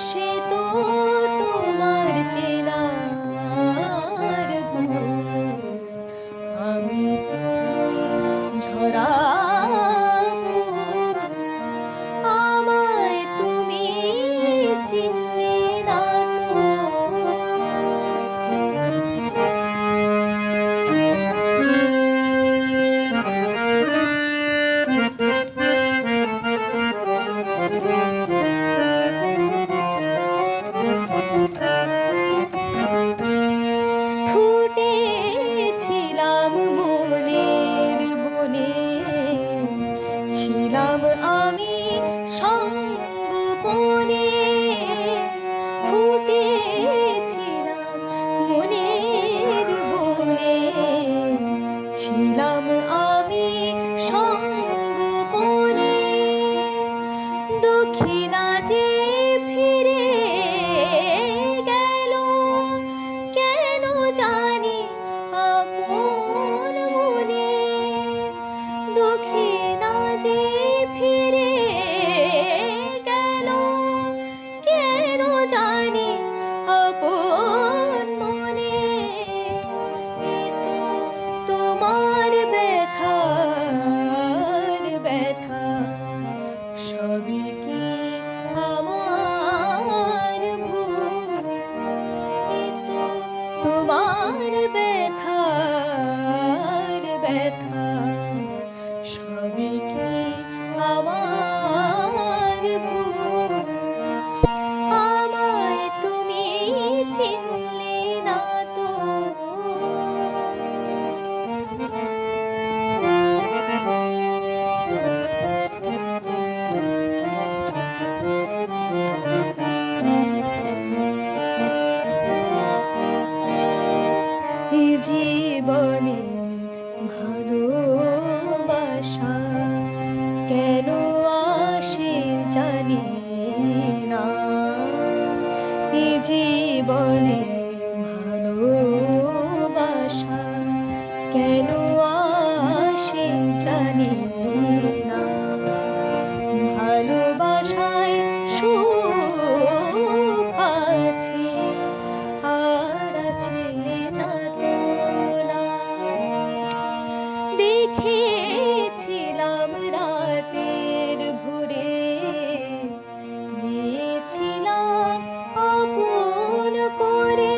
সে তো তোমার চেনার ভুল। আমি তুমি ঝরা ফুল, আমায় তুমি চিনলে না ফুটেছিলাম মনের বনে, ছিলাম আমি সঙ্গোপনে। ফুটেছিলাম মনের বনে, ছিলাম আমি সঙ্গোপনে। দক্ষিণা যে ফিরে গেল, কেন জানি আপন মনে। দক্ষিণা যে ফিরে গেল, কেন জানি আপন মনে। এতে তোমার ব্যথার ব্যথা, সবই কি আমার ভুল? এ তো তোমার ব্যথার ব্যথা, সবই কি আমার ভুল? আমায় তুমি চিনলে না তো। এ জীবনে ভালোবাসা কেন আসে জানি না। এ জীবনে ভালোবাসা কেন আসে জানি না। ভালোবাসায় সুখ আছে, আর আছে যাতনা। দেখেছিলাম রাতের ভোরে, নিয়েছিলাম আপন করে।